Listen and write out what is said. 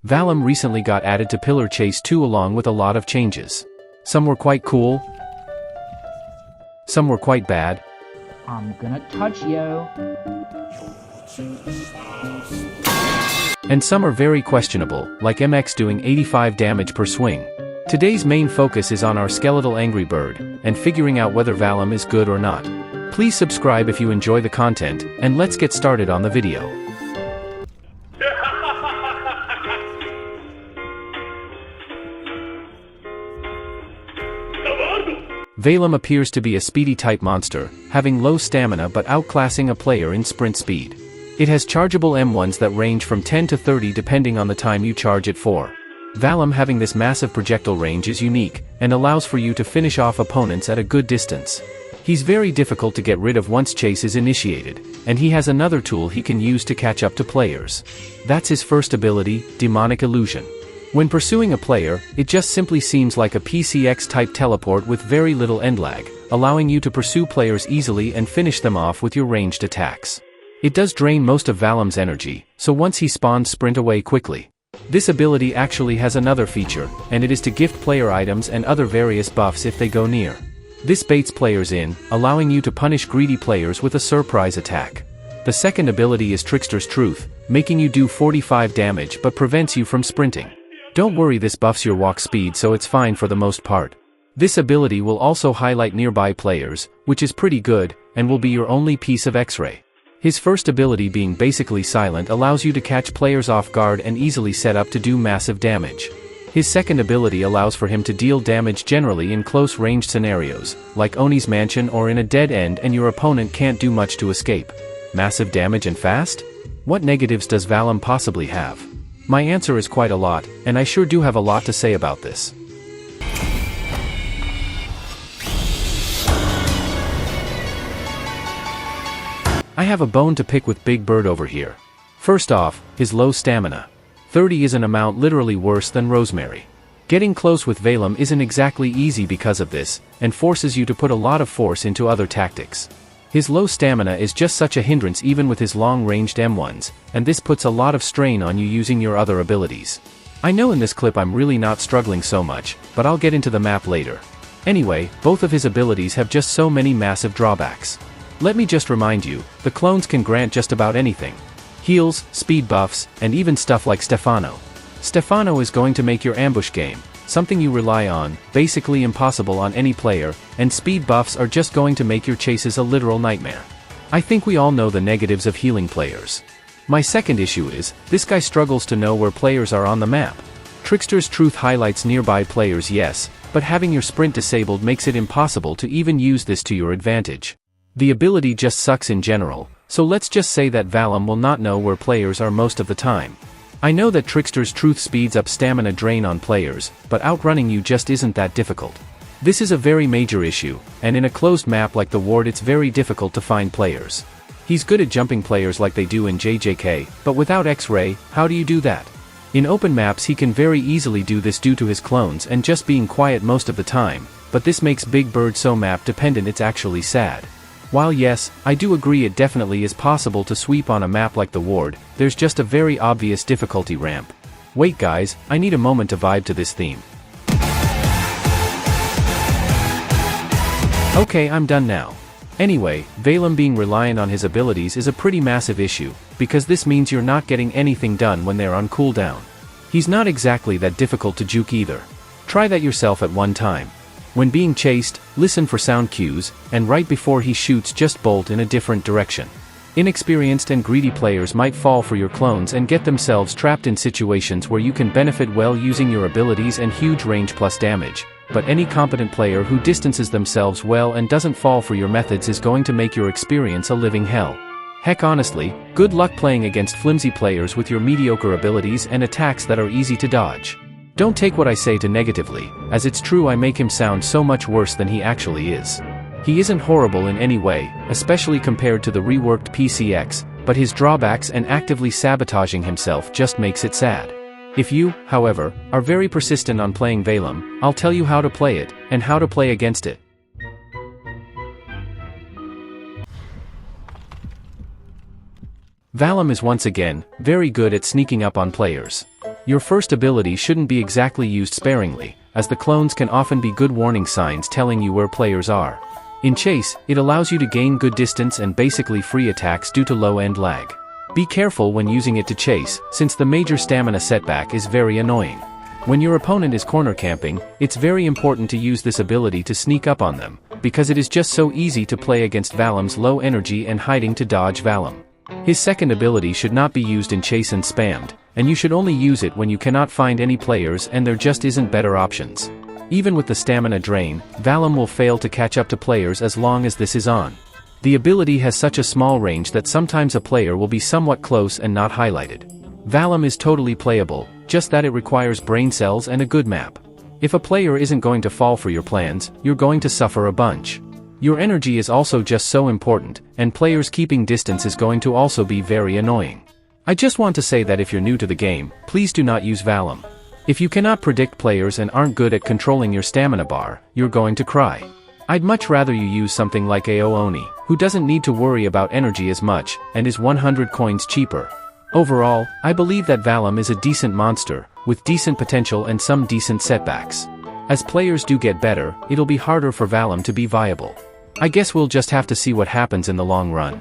Valem recently got added to Pillar Chase 2 along with a lot of changes. Some were quite cool, some were quite bad. I'm gonna touch you. And some are very questionable, like MX doing 85 damage per swing. Today's main focus is on our skeletal angry bird, and figuring out whether Valem is good or not. Please subscribe if you enjoy the content, and let's get started on the video. Valem appears to be a speedy type monster, having low stamina but outclassing a player in sprint speed. It has chargeable M1s that range from 10 to 30 depending on the time you charge it for. Valem having this massive projectile range is unique, and allows for you to finish off opponents at a good distance. He's very difficult to get rid of once chase is initiated, and he has another tool he can use to catch up to players. That's his first ability, Demonic Illusion. When pursuing a player, it just simply seems like a PCX-type teleport with very little end lag, allowing you to pursue players easily and finish them off with your ranged attacks. It does drain most of Valem's energy, so once he spawns, sprint away quickly. This ability actually has another feature, and it is to gift player items and other various buffs if they go near. This baits players in, allowing you to punish greedy players with a surprise attack. The second ability is Trickster's Truth, making you do 45 damage but prevents you from sprinting. Don't worry, this buffs your walk speed, so it's fine for the most part. This ability will also highlight nearby players, which is pretty good, and will be your only piece of X-ray. His first ability, being basically silent, allows you to catch players off guard and easily set up to do massive damage. His second ability allows for him to deal damage generally in close ranged scenarios, like Oni's Mansion or in a dead end and your opponent can't do much to escape. Massive damage and fast? What negatives does Valem possibly have? My answer is quite a lot, and I sure do have a lot to say about this. I have a bone to pick with Big Bird over here. First off, his low stamina. 30 is an amount literally worse than Rosemary. Getting close with Valem isn't exactly easy because of this, and forces you to put a lot of force into other tactics. His low stamina is just such a hindrance even with his long-ranged M1s, and this puts a lot of strain on you using your other abilities. I know in this clip I'm really not struggling so much, but I'll get into the map later. Anyway, both of his abilities have just so many massive drawbacks. Let me just remind you, the clones can grant just about anything. Heals, speed buffs, and even stuff like Stefano. Stefano is going to make your ambush game, something you rely on, basically impossible on any player, and speed buffs are just going to make your chases a literal nightmare. I think we all know the negatives of healing players. My second issue is, this guy struggles to know where players are on the map. Trickster's Truth highlights nearby players, yes, but having your sprint disabled makes it impossible to even use this to your advantage. The ability just sucks in general, so let's just say that Valem will not know where players are most of the time. I know that Trickster's Truth speeds up stamina drain on players, but outrunning you just isn't that difficult. This is a very major issue, and in a closed map like the Ward it's very difficult to find players. He's good at jumping players like they do in JJK, but without X-ray, how do you do that? In open maps he can very easily do this due to his clones and just being quiet most of the time, but this makes Big Bird so map dependent it's actually sad. While yes, I do agree it definitely is possible to sweep on a map like the Ward, there's just a very obvious difficulty ramp. Wait guys, I need a moment to vibe to this theme. Okay, I'm done now. Anyway, Valem being reliant on his abilities is a pretty massive issue, because this means you're not getting anything done when they're on cooldown. He's not exactly that difficult to juke either. Try that yourself at one time. When being chased, listen for sound cues, and right before he shoots just bolt in a different direction. Inexperienced and greedy players might fall for your clones and get themselves trapped in situations where you can benefit well using your abilities and huge range plus damage, but any competent player who distances themselves well and doesn't fall for your methods is going to make your experience a living hell. Heck honestly, good luck playing against flimsy players with your mediocre abilities and attacks that are easy to dodge. Don't take what I say too negatively, as it's true I make him sound so much worse than he actually is. He isn't horrible in any way, especially compared to the reworked PCX, but his drawbacks and actively sabotaging himself just makes it sad. If you, however, are very persistent on playing Valem, I'll tell you how to play it, and how to play against it. Valem is once again very good at sneaking up on players. Your first ability shouldn't be exactly used sparingly, as the clones can often be good warning signs telling you where players are. In Chase, it allows you to gain good distance and basically free attacks due to low-end lag. Be careful when using it to chase, since the major stamina setback is very annoying. When your opponent is corner camping, it's very important to use this ability to sneak up on them, because it is just so easy to play against Valem's low energy and hiding to dodge Valem. His second ability should not be used in chase and spammed, and you should only use it when you cannot find any players and there just isn't better options. Even with the stamina drain, Valem will fail to catch up to players as long as this is on. The ability has such a small range that sometimes a player will be somewhat close and not highlighted. Valem is totally playable, just that it requires brain cells and a good map. If a player isn't going to fall for your plans, you're going to suffer a bunch. Your energy is also just so important, and players keeping distance is going to also be very annoying. I just want to say that if you're new to the game, please do not use Valem. If you cannot predict players and aren't good at controlling your stamina bar, you're going to cry. I'd much rather you use something like AO Oni, who doesn't need to worry about energy as much, and is 100 coins cheaper. Overall, I believe that Valem is a decent monster, with decent potential and some decent setbacks. As players do get better, it'll be harder for Valem to be viable. I guess we'll just have to see what happens in the long run.